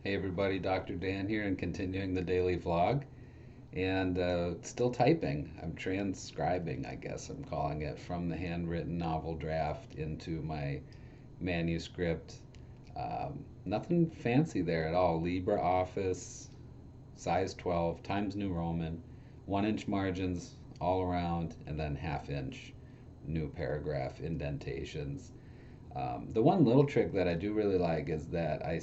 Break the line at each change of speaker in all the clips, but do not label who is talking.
Hey everybody, Dr. Dan here and continuing the daily vlog and still typing. I'm transcribing, I guess I'm calling it, from the handwritten novel draft into my manuscript. Nothing fancy there at all. LibreOffice, size 12, Times New Roman, 1 inch margins all around, and then half-inch new paragraph indentations. The one little trick that I do really like is that I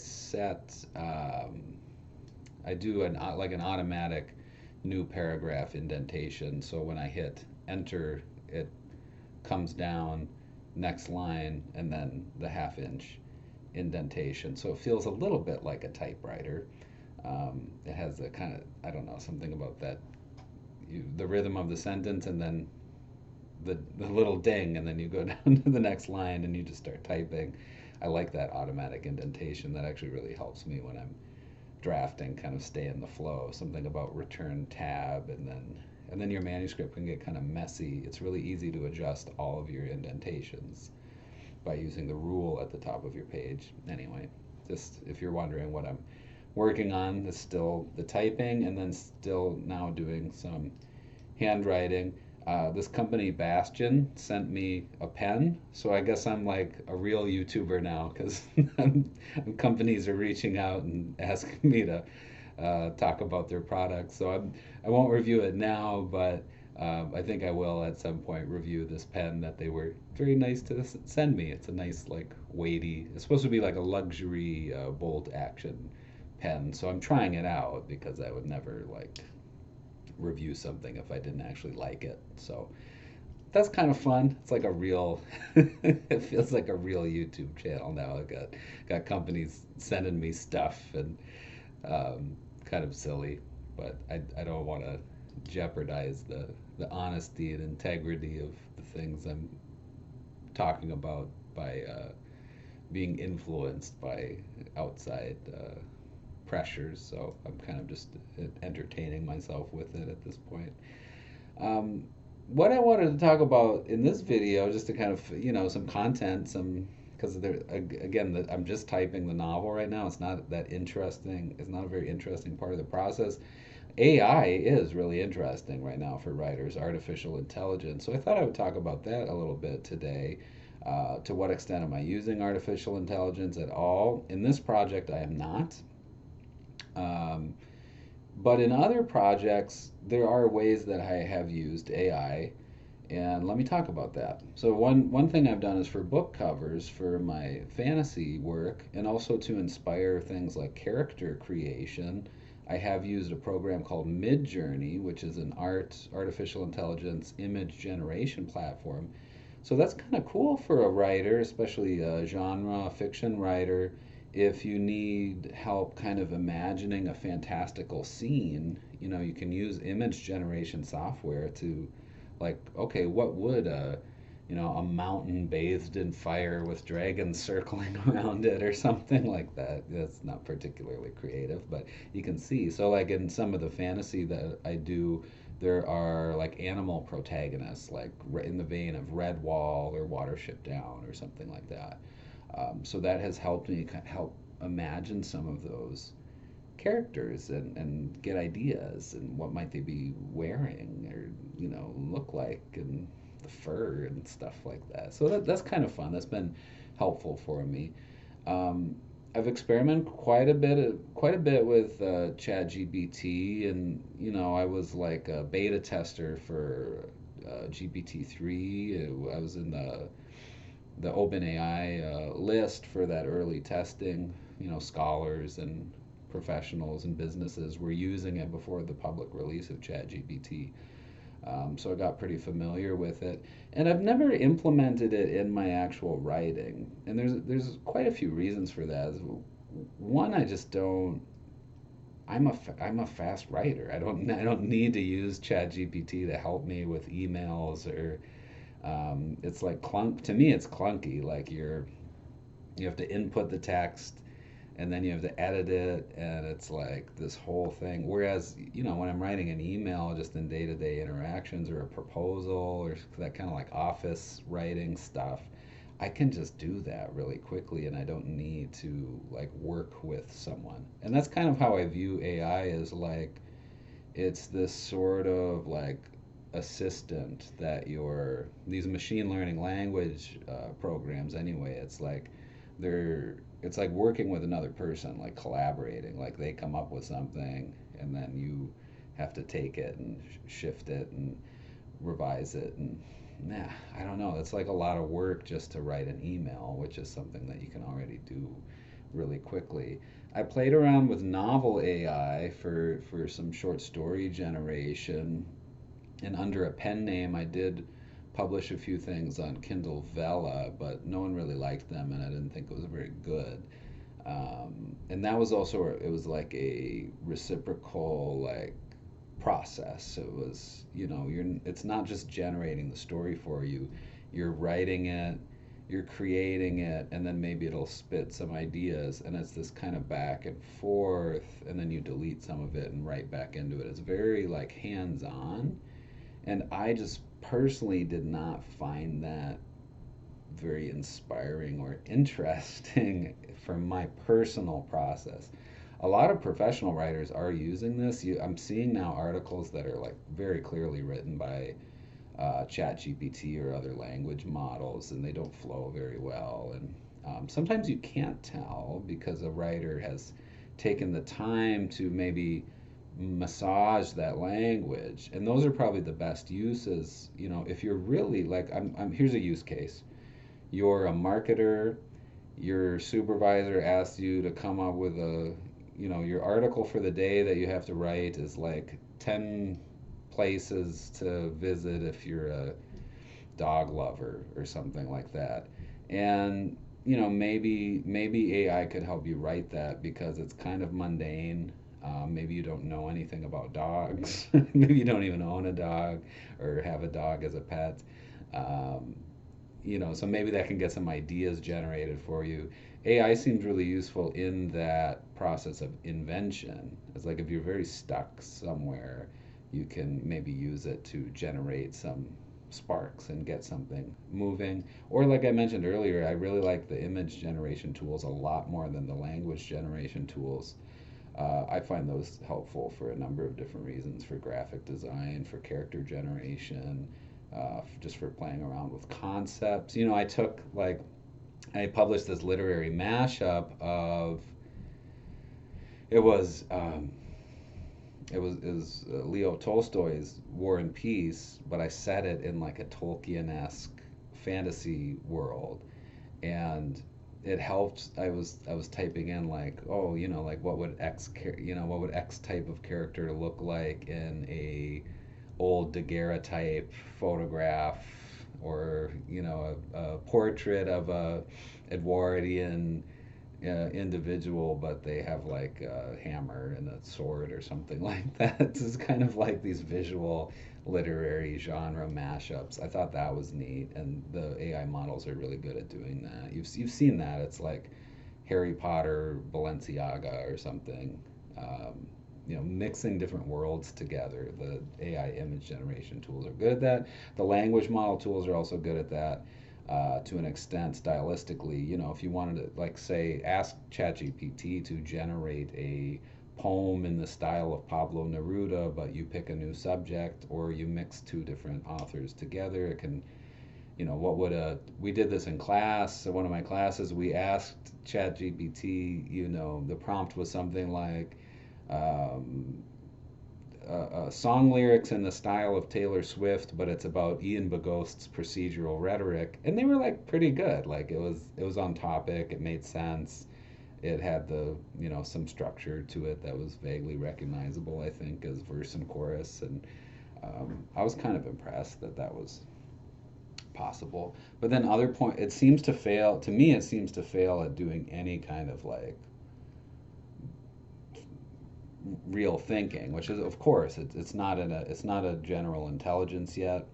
do like an automatic new paragraph indentation. So when I hit enter, it comes down next line and then the half-inch indentation. So it feels a little bit like a typewriter. It has a kind of, I don't know, something about that, the rhythm of the sentence and then the little ding, and then you go down to the next line and you just start typing. I like that automatic indentation. That actually really helps me when I'm drafting, kind of stay in the flow. Something about return tab, and then your manuscript can get kind of messy. It's really easy to adjust all of your indentations by using the rule at the top of your page. Anyway, just if you're wondering what I'm working on, is still the typing and then still now doing some handwriting. This company Bastion sent me a pen, so I guess I'm like a real YouTuber now because companies are reaching out and asking me to talk about their products. So I won't review it now, but I think I will at some point review this pen that they were very nice to send me. It's a nice, like, weighty. It's supposed to be like a luxury bolt action pen, so I'm trying it out because I would never like review something if I didn't actually like it. So that's kind of fun. It's like a real, it feels like a real YouTube channel now. I got companies sending me stuff and kind of silly, but I don't want to jeopardize the honesty and integrity of the things I'm talking about by being influenced by outside pressures. So I'm kind of just entertaining myself with it at this point. Um, what I wanted to talk about in this video, just to kind of, some content, because there, again, I'm just typing the novel right now. It's not that interesting. It's not a very interesting part of the process. AI is really interesting right now for writers, artificial intelligence. So I thought I would talk about that a little bit today. To what extent am I using artificial intelligence at all? In this project, I am not. Um, but in other projects, there are ways that I have used AI, and let me talk about that. So one thing I've done is for book covers for my fantasy work, and also to inspire things like character creation. I have used a program called Midjourney, which is an artificial intelligence image generation platform. So that's kind of cool for a writer, especially a genre fiction writer. If you need help kind of imagining a fantastical scene, you can use image generation software to, like, okay, what would a mountain bathed in fire with dragons circling around it or something like that. That's not particularly creative, but you can see. So like in some of the fantasy that I do, there are like animal protagonists, like in the vein of Redwall or Watership Down or something like that. So that has helped me help imagine some of those characters and get ideas and what might they be wearing or look like, and the fur and stuff like that. So that's kind of fun. That's been helpful for me. um, I've experimented quite a bit with ChatGPT, and I was like a beta tester for GPT-3. I was in the OpenAI list for that early testing. Scholars and professionals and businesses were using it before the public release of ChatGPT. So I got pretty familiar with it, and I've never implemented it in my actual writing. And there's quite a few reasons for that. One, I just don't. I'm a fast writer. I don't need to use ChatGPT to help me with emails or it's like clunk to me. It's clunky. Like you have to input the text and then you have to edit it, and it's like this whole thing. Whereas when I'm writing an email just in day-to-day interactions or a proposal or that kind of like office writing stuff, I can just do that really quickly and I don't need to like work with someone. And that's kind of how I view AI, is like it's this sort of like assistant that your these machine learning language programs anyway. It's like they're it's like working with another person, like collaborating. Like they come up with something and then you have to take it and shift it and revise it. And nah, I don't know, it's like a lot of work just to write an email, which is something that you can already do really quickly. I played around with novel AI for some short story generation, and under a pen name I did publish a few things on Kindle Vella, but no one really liked them and I didn't think it was very good. And that was also, it was like a reciprocal like process. It was, it's not just generating the story for you. You're writing it, you're creating it, and then maybe it'll spit some ideas, and it's this kind of back and forth, and then you delete some of it and write back into it. It's very like hands-on, and I just personally did not find that very inspiring or interesting for my personal process. A lot of professional writers are using this. I'm seeing now articles that are like very clearly written by Chat GPT or other language models, and they don't flow very well. And sometimes you can't tell because a writer has taken the time to maybe massage that language, and those are probably the best uses. If you're really like, here's a use case. You're a marketer, your supervisor asks you to come up with your article for the day that you have to write is like 10 places to visit if you're a dog lover or something like that. And maybe AI could help you write that because it's kind of mundane. Maybe you don't know anything about dogs. Maybe you don't even own a dog or have a dog as a pet. Um, so maybe that can get some ideas generated for you. AI seems really useful in that process of invention. It's like if you're very stuck somewhere, you can maybe use it to generate some sparks and get something moving. Or like I mentioned earlier, I really like the image generation tools a lot more than the language generation tools. I find those helpful for a number of different reasons, for graphic design, for character generation, just for playing around with concepts. I published this literary mashup of, it was, Leo Tolstoy's War and Peace, but I set it in like a Tolkien-esque fantasy world, and it helped. I was typing in like, oh, like what would X type of character look like in a old daguerreotype photograph, or a portrait of a Edwardian individual, but they have like a hammer and a sword or something like that. It's kind of like these visual literary genre mashups. I thought that was neat, and the AI models are really good at doing that. You've seen that. It's like Harry Potter Balenciaga or something. Mixing different worlds together. The AI image generation tools are good at that. The language model tools are also good at that, to an extent stylistically. If you wanted to, like, say, ask ChatGPT to generate a poem in the style of Pablo Neruda, but you pick a new subject or you mix two different authors together, it can, we did this in class. So one of my classes, we asked ChatGPT, the prompt was something like, um, song lyrics in the style of Taylor Swift, but it's about Ian Bagost's procedural rhetoric, and they were like pretty good. Like it was on topic, it made sense, it had the some structure to it that was vaguely recognizable, I think, as verse and chorus, and I was kind of impressed that that was possible. But then other point, it seems to fail. To me, it seems to fail at doing any kind of like real thinking, which is, of course, it's not a general intelligence yet.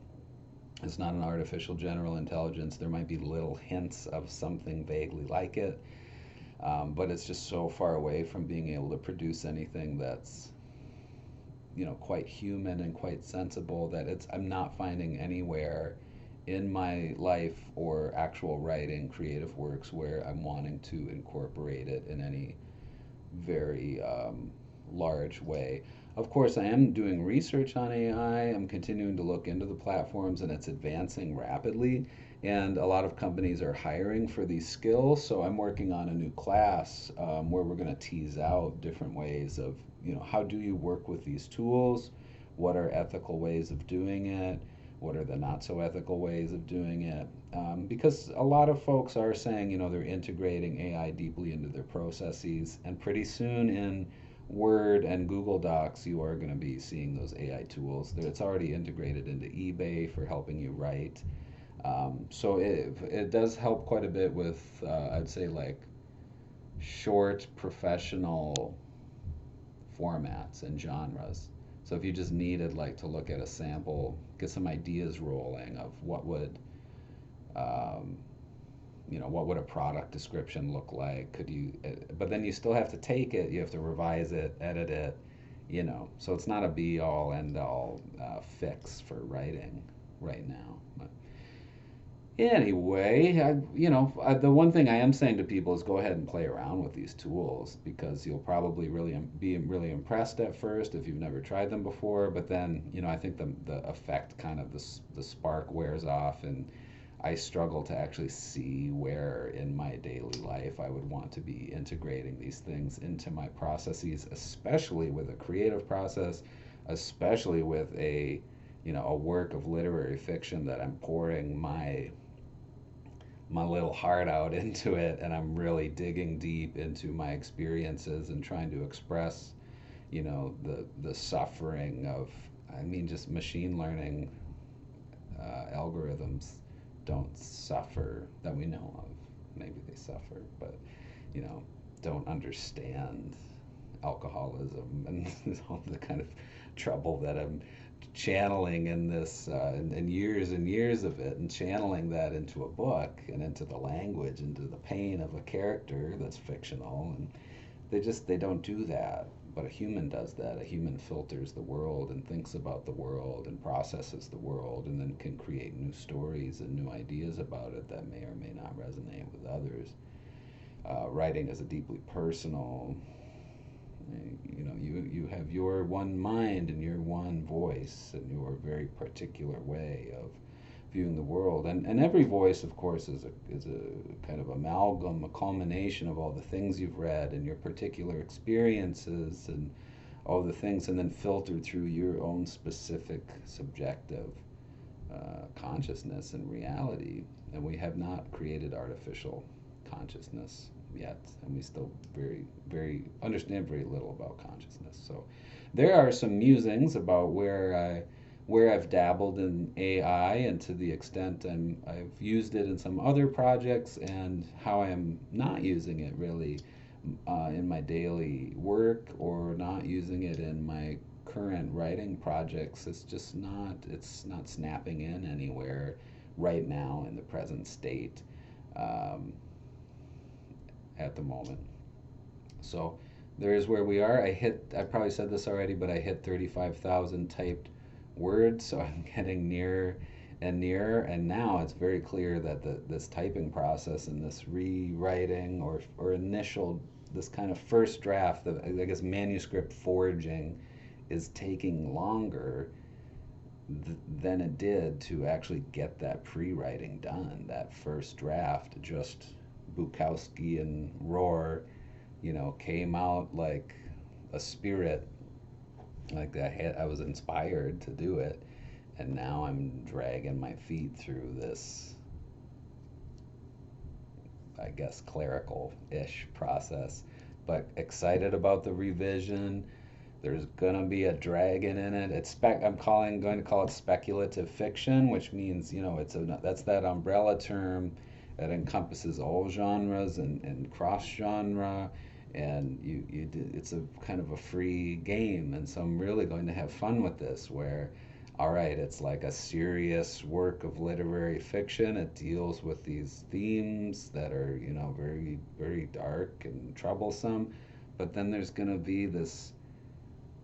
It's not an artificial general intelligence. There might be little hints of something vaguely like it, but it's just so far away from being able to produce anything that's quite human and quite sensible, that I'm not finding anywhere in my life or actual writing creative works where I'm wanting to incorporate it in any very large way. Of course, I am doing research on AI. I'm continuing to look into the platforms, and it's advancing rapidly. And a lot of companies are hiring for these skills. So I'm working on a new class where we're going to tease out different ways of, how do you work with these tools? What are ethical ways of doing it? What are the not so ethical ways of doing it? Because a lot of folks are saying, they're integrating AI deeply into their processes, and pretty soon in Word and Google Docs, you are going to be seeing those AI tools. It's already integrated into eBay for helping you write. So it does help quite a bit with, I'd say, like short professional formats and genres. So if you just needed like to look at a sample, get some ideas rolling of um, what would a product description look like? Could you? But then you still have to take it. You have to revise it, edit it. So it's not a be all end all fix for writing right now. But anyway, the one thing I am saying to people is go ahead and play around with these tools because you'll probably really be really impressed at first if you've never tried them before. But then, I think the effect kind of the spark wears off, and I struggle to actually see where in my daily life I would want to be integrating these things into my processes, especially with a creative process, especially with a work of literary fiction that I'm pouring my little heart out into it, and I'm really digging deep into my experiences and trying to express, the suffering of, I mean, just machine learning algorithms don't suffer that we know of. Maybe they suffer, but you know, don't understand alcoholism and all the kind of trouble that I'm channeling in this, and years of it, and channeling that into a book and into the language, into the pain of a character that's fictional, and they don't do that. But a human does that. A human filters the world and thinks about the world and processes the world and then can create new stories and new ideas about it that may or may not resonate with others. Writing is a deeply personal, you have your one mind and your one voice and your very particular way of viewing the world, and every voice of course is a kind of amalgam, a culmination of all the things you've read and your particular experiences and all the things, and then filtered through your own specific subjective consciousness and reality. And we have not created artificial consciousness yet, and we still very understand very little about consciousness. So there are some musings about where I've dabbled in AI, and to the extent I've used it in some other projects, and how I am not using it really in my daily work, or not using it in my current writing projects. It's not snapping in anywhere right now in the present state, um, at the moment. So there's where we are. I probably said this already, but I hit 35,000 typed words, so I'm getting nearer and nearer. And now it's very clear that this typing process and this rewriting, or initial, this kind of first draft, I guess manuscript forging, is taking longer than it did to actually get that pre-writing done. That first draft, just Bukowski and Roar, came out like a spirit, like I was inspired to do it, and now I'm dragging my feet through this, I guess, clerical-ish process, but excited about the revision. There's gonna be a dragon in it. Going to call it speculative fiction, which means, that's that umbrella term that encompasses all genres and cross genre, and it's a kind of a free game. And so I'm really going to have fun with this, where, all right, it's like a serious work of literary fiction. It deals with these themes that are, very, very dark and troublesome, but then there's going to be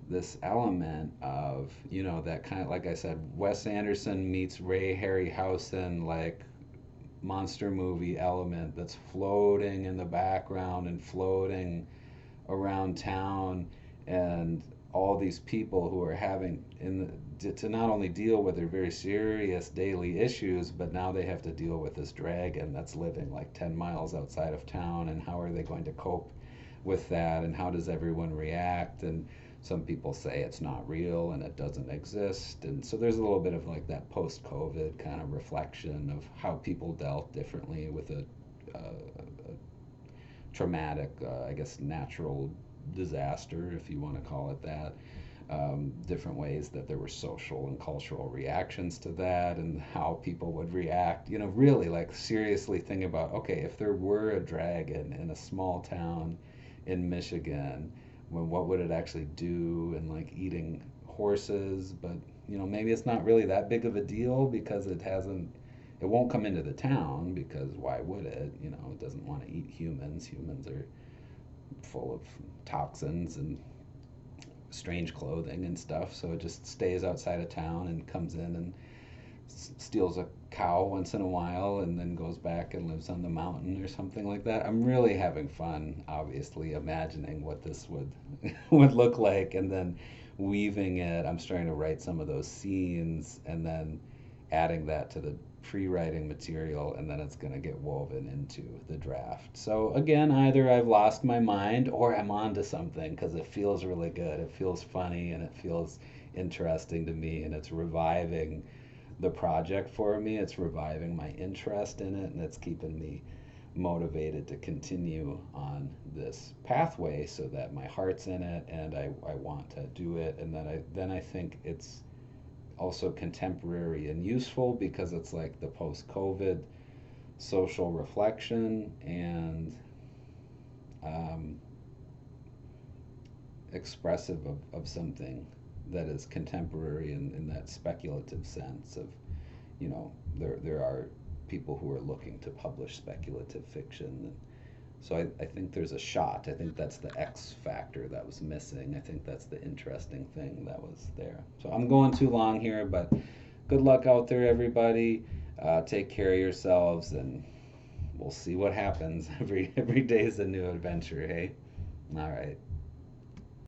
this element of, that kind of, like I said, Wes Anderson meets Ray Harryhausen, like monster movie element that's floating in the background and floating around town, and all these people who are having to not only deal with their very serious daily issues, but now they have to deal with this dragon that's living like 10 miles outside of town, and how are they going to cope with that, and how does everyone react? And some people say it's not real and it doesn't exist. And so there's a little bit of like that post COVID kind of reflection of how people dealt differently with a traumatic, I guess, natural disaster, if you want to call it that. Different ways that there were social and cultural reactions to that, and how people would react. Really, like, seriously think about, okay, if there were a dragon in a small town in Michigan, what would it actually do? And like eating horses, but maybe it's not really that big of a deal because it won't come into the town, because why would it? It doesn't want to eat humans. Humans are full of toxins and strange clothing and stuff, so it just stays outside of town and comes in and steals a cow once in a while and then goes back and lives on the mountain or something like that. I'm really having fun, obviously, imagining what this would would look like, and then weaving it. I'm starting to write some of those scenes and then adding that to the pre-writing material, and then it's going to get woven into the draft. So again, either I've lost my mind or I'm onto something, because it feels really good. It feels funny and it feels interesting to me, and it's reviving the project for me. It's reviving my interest in it, and it's keeping me motivated to continue on this pathway, so that my heart's in it and I want to do it. And then I think it's also contemporary and useful, because it's like the post-COVID social reflection, and um, expressive of something that is contemporary in that speculative sense of, there are people who are looking to publish speculative fiction. And so I think there's a shot. I think that's the X factor that was missing. I think that's the interesting thing that was there. So I'm going too long here, but good luck out there, everybody. Take care of yourselves, and we'll see what happens. Every day is a new adventure, hey? All right.